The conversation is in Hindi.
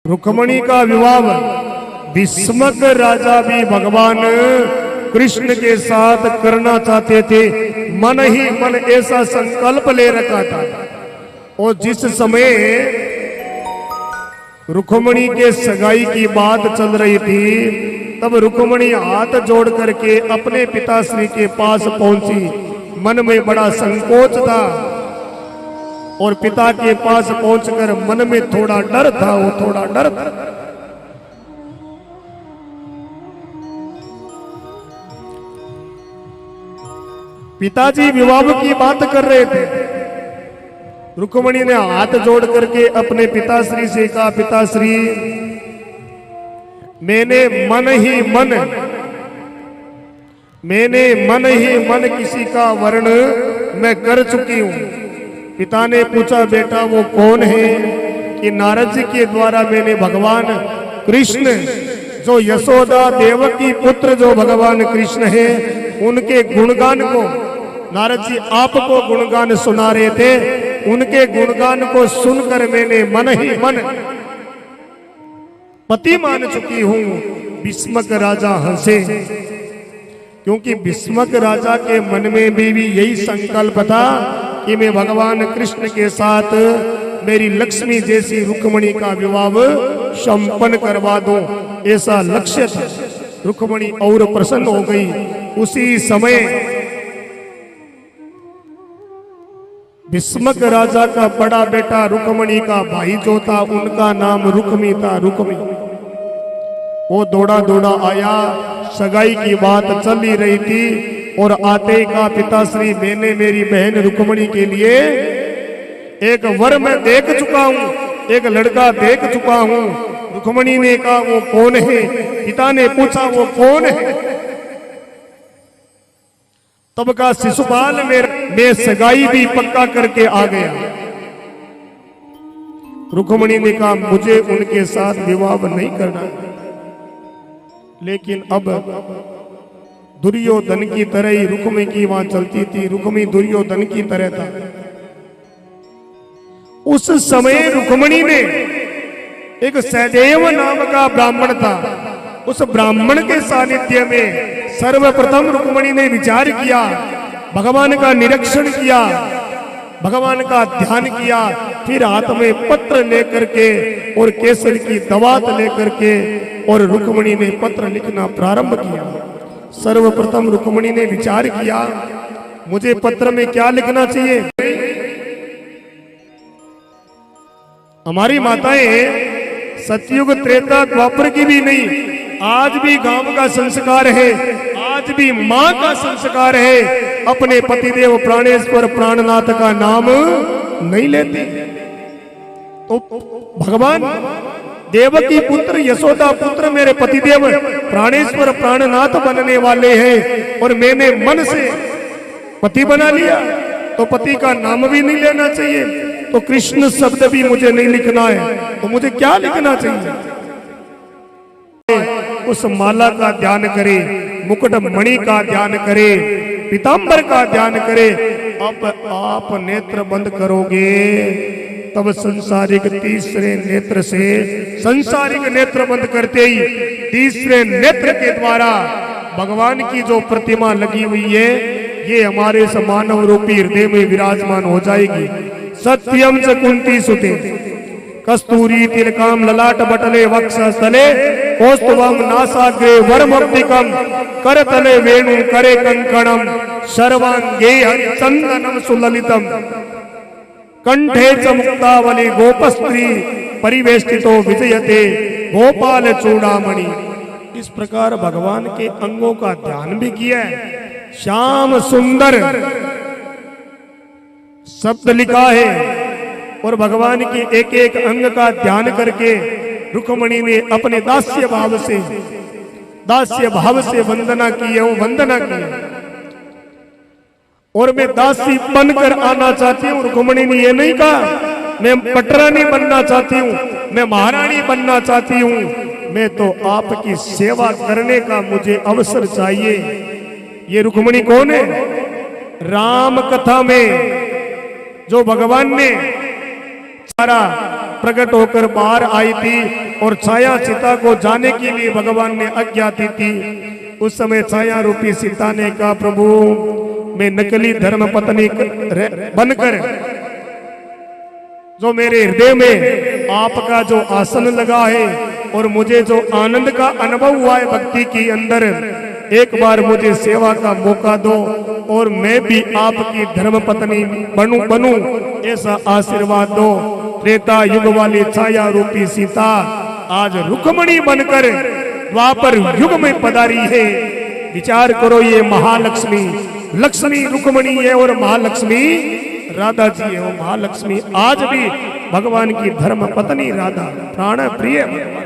रुक्मणी का विवाह भीष्मक राजा भी भगवान कृष्ण के साथ करना चाहते थे। मन ही मन ऐसा संकल्प ले रखा था। और जिस समय रुक्मणी के सगाई की बात चल रही थी, तब रुक्मणी हाथ जोड़ करके अपने पिताश्री के पास पहुंची। मन में बड़ा संकोच था और पिता के पास पहुंचकर मन में थोड़ा डर था। वो थोड़ा डर था। पिताजी विवाह की बात कर रहे थे। रुक्मणी ने हाथ जोड़ करके अपने पिताश्री से कहा, पिताश्री मैंने मन ही मन किसी का वर्ण मैं कर चुकी हूं। पिता ने पूछा, बेटा वो कौन है? कि नारद जी के द्वारा मैंने भगवान कृष्ण जो यशोदा देवकी पुत्र जो भगवान कृष्ण है उनके गुणगान को, नारद जी आपको गुणगान सुना रहे थे, उनके गुणगान को सुनकर मैंने मन ही मन पति मान चुकी हूं। भीष्मक राजा हंसे, क्योंकि भीष्मक राजा के मन में भी यही संकल्प था कि मैं भगवान कृष्ण के साथ मेरी लक्ष्मी जैसी रुक्मणी का विवाह संपन्न करवा दूं, ऐसा लक्ष्य था। रुक्मणी और प्रसन्न हो गई। उसी समय भीष्मक राजा का बड़ा बेटा रुक्मणी का भाई जो था, उनका नाम रुक्मी था। रुक्मी वो दौड़ा दौड़ा आया। सगाई की बात चल ही रही थी और आते का, पिताश्री मैंने मेरी बहन रुक्मणी के लिए एक वर मैं देख चुका हूं, एक लड़का देख चुका हूं। रुक्मणी ने कहा, वो कौन है? पिता ने पूछा, वो कौन है? तब का शिशुपाल मैं सगाई भी पक्का करके आ गया। रुक्मणी ने कहा, मुझे उनके साथ विवाह नहीं करना। लेकिन अब दुर्योधन की तरह ही रुक्मी की वहां चलती थी। रुक्मी दुर्योधन की तरह था। उस समय रुक्मणी ने एक सहदेव नाम का ब्राह्मण था, उस ब्राह्मण के सानिध्य में सर्वप्रथम रुक्मणी ने विचार किया, भगवान का निरीक्षण किया, भगवान का ध्यान किया। फिर हाथ में पत्र लेकर के और केसर की दवात लेकर के और रुक्मणी ने पत्र लिखना प्रारंभ किया। सर्वप्रथम रुक्मणी ने विचार किया, मुझे पत्र में क्या लिखना चाहिए? हमारी माताएं सतयुग त्रेता द्वापर की भी नहीं, आज भी गांव का संस्कार है, आज भी मां का संस्कार है, अपने पतिदेव प्राणेश्वर प्राणनाथ का नाम नहीं लेते। तो भगवान देवकी पुत्र यशोदा पुत्र मेरे पतिदेव प्राणेश्वर प्राणनाथ बनने वाले हैं और मैंने मन से पति बना लिया, तो पति का नाम भी नहीं लेना चाहिए, तो कृष्ण शब्द भी मुझे नहीं लिखना है, तो मुझे क्या लिखना चाहिए? उस माला का ध्यान करे, मुकुट मणि का ध्यान करे, पीतांबर का ध्यान करे। अब आप नेत्र बंद करोगे तब संसारिक तीसरे नेत्र से, संसारिक नेत्र बंद करते ही तीसरे नेत्र के द्वारा भगवान की जो प्रतिमा लगी हुई है ये हमारे मानव रूपी हृदय में विराजमान हो जाएगी। सत्यम च कुंती सुते कस्तूरी तिलकाम ललाट बटले वक्षस्थले कौस्तुभम नासाग्रे वरमब्दिकम करतले वेणु करे कंकणम सर्वांगे चंदनम सुललितम कंठे च मुक्तावली गोपस्त्री परिवेष्टितो विजयते गोपाल चूड़ामणि। इस प्रकार भगवान के अंगों का ध्यान भी किया है। श्याम सुंदर शब्द लिखा है और भगवान के एक एक अंग का ध्यान करके रुक्मणी ने अपने दास्य भाव से वंदना की है। वो वंदना की और मैं दासी बनकर आना चाहती हूँ। रुक्मणी ने ये नहीं कहा मैं पटरानी बनना चाहती हूँ, मैं महारानी बनना चाहती हूँ, मैं तो आपकी सेवा करने का मुझे अवसर चाहिए। ये रुक्मणी कौन है? राम कथा में जो भगवान ने सारा प्रकट होकर बाहर आई थी और छाया सीता को जाने के लिए भगवान ने आज्ञा दी थी। उस समय छाया रूपी सीता ने कहा, प्रभु मैं नकली धर्म पत्नी बनकर जो मेरे हृदय में आपका जो आसन लगा है और मुझे जो आनंद का अनुभव हुआ है भक्ति के अंदर, एक बार मुझे सेवा का मौका दो और मैं भी आपकी धर्म पत्नी बनूं, ऐसा आशीर्वाद दो। त्रेता युग वाली छाया रूपी सीता आज रुक्मणी बनकर द्वापर युग में पधारी है। विचार करो, ये महालक्ष्मी, लक्ष्मी रुक्मणी है और महालक्ष्मी राधा जी है। वो महालक्ष्मी आज भी भगवान की धर्म पत्नी राधा प्राण प्रिय भगवान।